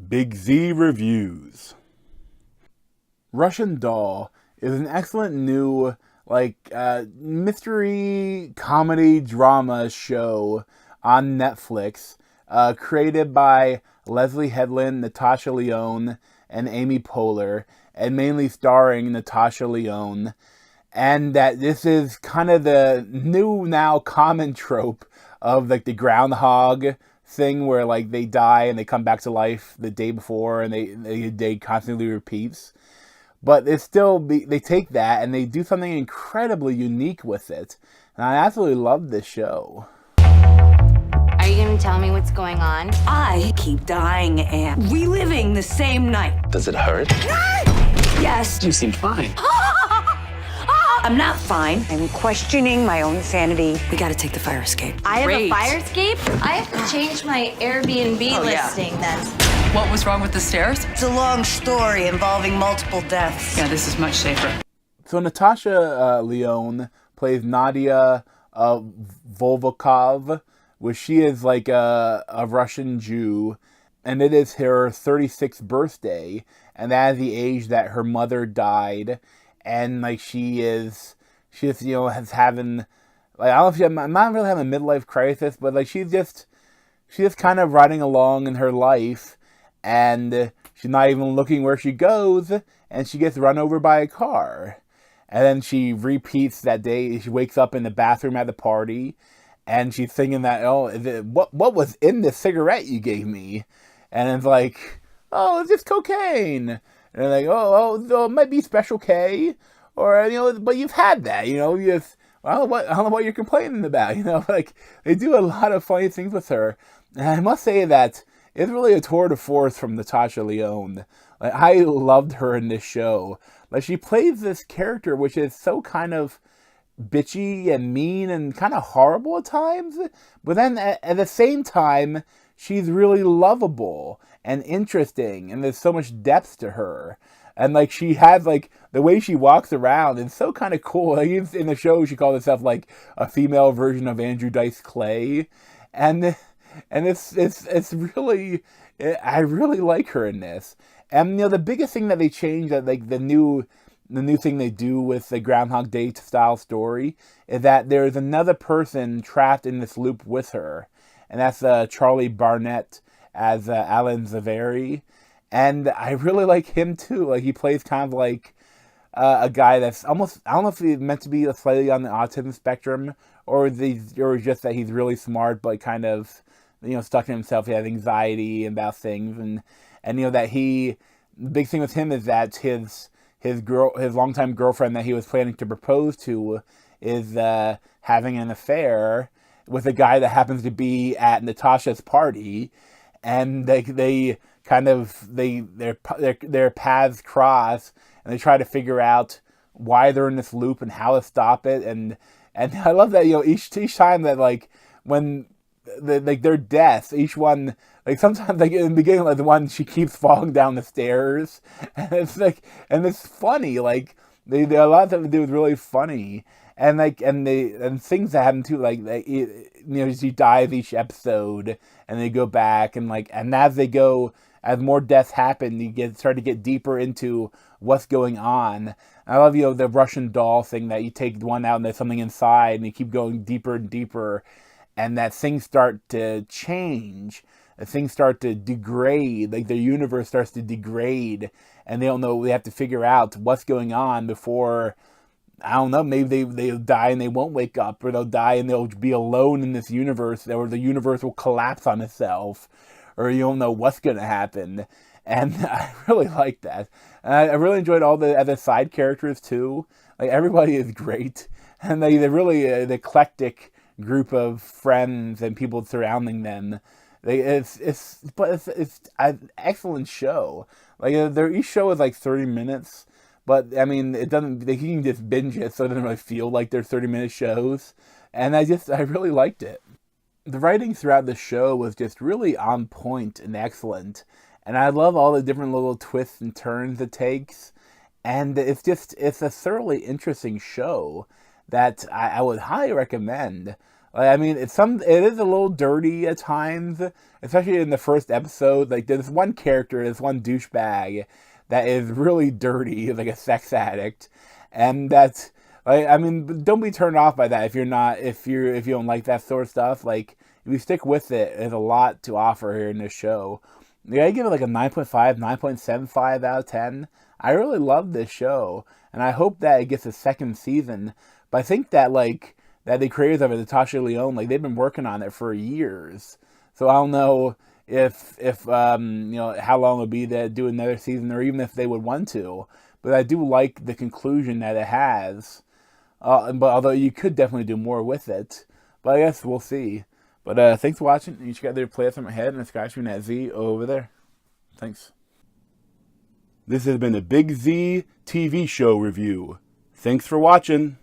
Big Z Reviews. Russian Doll is an excellent new mystery comedy drama show on Netflix, created by Leslie Headland, Natasha Lyonne, and Amy Poehler, and mainly starring Natasha Lyonne. And that this is kind of the new now common trope of like the groundhog thing where like they die and they come back to life the day before and they constantly repeats. But it's still, they take that and they do something incredibly unique with it. And I absolutely love this show. Are you going to tell me what's going on? I keep dying and reliving the same night. Does it hurt? Yes. You seem fine. I'm not fine. I'm questioning my own sanity. We gotta take the fire escape. I have Great. a fire escape? I have to change my Airbnb listing then. What was wrong with the stairs? It's a long story involving multiple deaths. Yeah, this is much safer. So Natasha Lyonne plays Nadia Volkov, which she is like a Russian Jew, and it is her 36th birthday, and that is the age that her mother died. And like she just has having like I don't know if I'm not really having a midlife crisis, but like she's just kind of riding along in her life, and she's not even looking where she goes, and she gets run over by a car, and then she repeats that day. She wakes up in the bathroom at the party, and she's thinking that what was in this cigarette you gave me, and it's like, oh, it's just cocaine. And they're like, oh, it might be Special K, or but you've had that, I don't know what you're complaining about, like they do a lot of funny things with her, and I must say that it's really a tour de force from Natasha Lyonne. Like I loved her in this show. Like she plays this character which is so kind of bitchy and mean and kind of horrible at times, but then at the same time she's really lovable and interesting, and there's so much depth to her. And like she has like the way she walks around is so kind of cool. Like in the show she calls herself like a female version of Andrew Dice Clay, and it's really, I really like her in this. And the biggest thing that they changed, that like the new thing they do with the Groundhog Day style story, is that there's another person trapped in this loop with her, and that's Charlie Barnett as Alan Zaveri. And I really like him too. Like he plays kind of like a guy that's almost, I don't know if he's meant to be slightly on the autism spectrum, or just that he's really smart but kind of stuck in himself. He has anxiety about things, and that the big thing with him is that his longtime girlfriend that he was planning to propose to is having an affair with a guy that happens to be at Natasha's party, and their paths cross, and they try to figure out why they're in this loop and how to stop it. And I love that each time that like when their deaths, each one, like sometimes like in the beginning, like the one she keeps falling down the stairs, and it's like, and it's funny, like they a lot of them do is really funny. And like, and things that happen too, like she dies each episode, and they go back, and like, and as more deaths happen, you start to get deeper into what's going on. I love the Russian doll thing, that you take one out and there's something inside, and you keep going deeper and deeper, and that things start to change, things start to degrade, like their universe starts to degrade, and they don't know. They have to figure out what's going on before. I don't know, maybe they'll die and they won't wake up, or they'll die and they'll be alone in this universe, or the universe will collapse on itself, or you don't know what's going to happen. And I really like that. And I really enjoyed all the other side characters too. Like everybody is great, and they're really an eclectic group of friends and people surrounding them. It's an excellent show. Like each show is like 30 minutes. But, I mean, it doesn't, they can just binge it, so it doesn't really feel like they're 30-minute shows. And I really liked it. The writing throughout the show was just really on point and excellent. And I love all the different little twists and turns it takes. And it's a thoroughly interesting show that I would highly recommend. Like, I mean, it is a little dirty at times, especially in the first episode. Like, there's one character, this one douchebag that is really dirty, like a sex addict, and that's like, I mean, don't be turned off by that if you don't like that sort of stuff. Like, if you stick with it, there's a lot to offer here in this show. Yeah, I give it like a 9.5, 9.75 out of 10. I really love this show, and I hope that it gets a second season. But I think that that the creators of it, Natasha Lyonne, like they've been working on it for years. So I don't know if how long it'll be to do another season, or even if they would want to. But I do like the conclusion that it has. But although you could definitely do more with it, but I guess we'll see. But thanks for watching. You should get there, play it from my head, and the sky screen at Z over there. Thanks. This has been a Big Z TV show review. Thanks for watching.